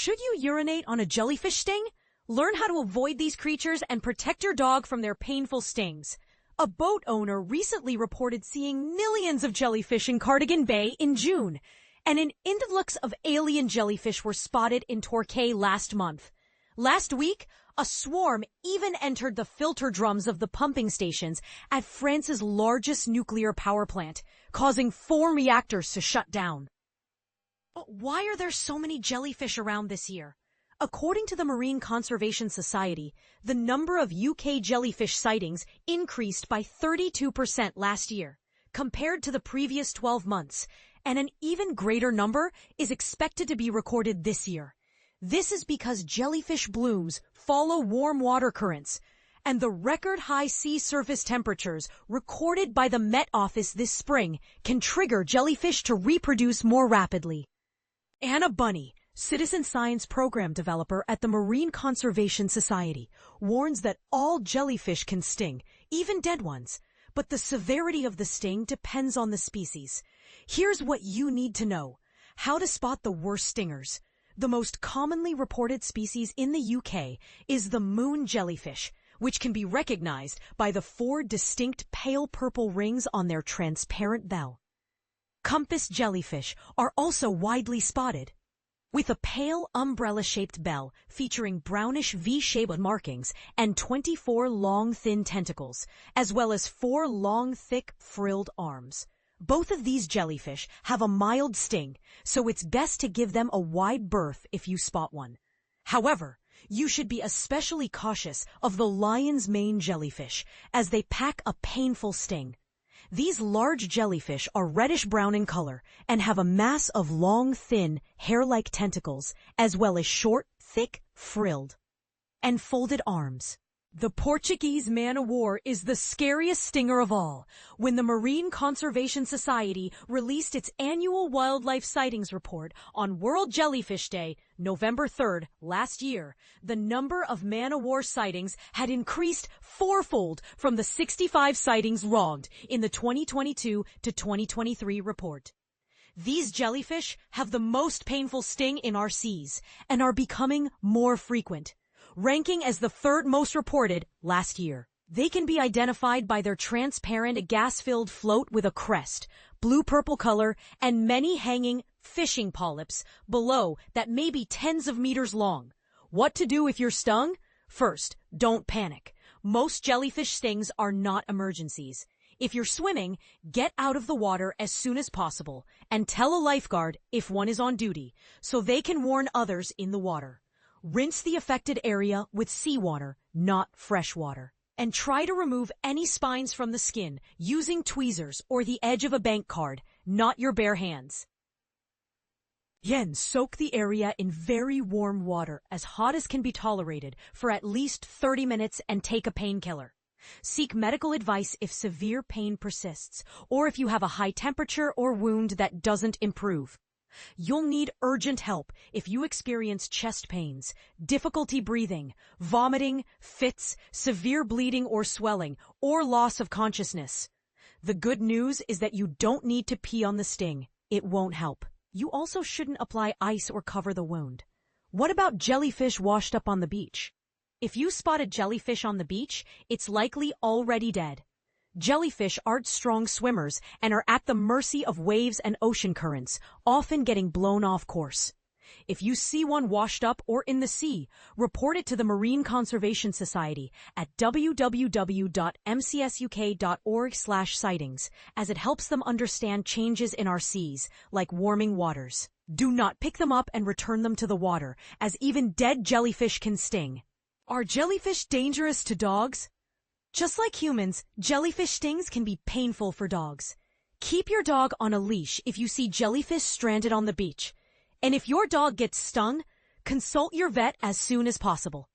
Should you urinate on a jellyfish sting? Learn how to avoid these creatures and protect your dog from their painful stings. A boat owner recently reported seeing millions of jellyfish in Cardigan Bay in June, and an influx of alien jellyfish were spotted in Torquay last month. Last week, a swarm even entered the filter drums of the pumping stations at France's largest nuclear power plant, causing 4 reactors to shut down. But why are there so many jellyfish around this year? According to the Marine Conservation Society, the number of UK jellyfish sightings increased by 32% last year, compared to the previous 12 months, and an even greater number is expected to be recorded this year. This is because jellyfish blooms follow warm water currents, and the record-high sea surface temperatures recorded by the Met Office this spring can trigger jellyfish to reproduce more rapidly. Anna Bunny, citizen science program developer at the Marine Conservation Society, warns that all jellyfish can sting, even dead ones, but the severity of the sting depends on the species. Here's what you need to know: how to spot the worst stingers. The most commonly reported species in the UK is the moon jellyfish, which can be recognized by the 4 distinct pale purple rings on their transparent bell. Compass jellyfish are also widely spotted, with a pale umbrella-shaped bell featuring brownish V-shaped markings and 24 long, thin tentacles, as well as 4 long, thick, frilled arms. Both of these jellyfish have a mild sting, so it's best to give them a wide berth if you spot one. However, you should be especially cautious of the lion's mane jellyfish, as they pack a painful sting. These large jellyfish are reddish-brown in color and have a mass of long, thin, hair-like tentacles, as well as short, thick, frilled, and folded arms. The Portuguese man-o-war is the scariest stinger of all. When the Marine Conservation Society released its annual wildlife sightings report on World Jellyfish Day, November 3rd, last year, the number of man-o-war sightings had increased 4-fold from the 65 sightings logged in the 2022 to 2023 report. These jellyfish have the most painful sting in our seas and are becoming more frequent, ranking as the 3rd most reported last year. They can be identified by their transparent gas-filled float with a crest, blue-purple color, and many hanging fishing polyps below that may be tens of meters long. What to do if you're stung? First, don't panic. Most jellyfish stings are not emergencies. If you're swimming, get out of the water as soon as possible and tell a lifeguard if one is on duty so they can warn others in the water. Rinse the affected area with seawater, not fresh water. And try to remove any spines from the skin using tweezers or the edge of a bank card, not your bare hands. Then soak the area in very warm water, as hot as can be tolerated, for at least 30 minutes and take a painkiller. Seek medical advice if severe pain persists, or if you have a high temperature or wound that doesn't improve. You'll need urgent help if you experience chest pains, difficulty breathing, vomiting, fits, severe bleeding or swelling, or loss of consciousness. The good news is that you don't need to pee on the sting. It won't help. You also shouldn't apply ice or cover the wound. What about jellyfish washed up on the beach? If you spot a jellyfish on the beach, it's likely already dead. Jellyfish aren't strong swimmers and are at the mercy of waves and ocean currents, often getting blown off course. If you see one washed up or in the sea, report it to the Marine Conservation Society at www.mcsuk.org/sightings, as it helps them understand changes in our seas, like warming waters. Do not pick them up and return them to the water, as even dead jellyfish can sting. Are jellyfish dangerous to dogs? Just like humans, jellyfish stings can be painful for dogs. Keep your dog on a leash if you see jellyfish stranded on the beach. And if your dog gets stung, consult your vet as soon as possible.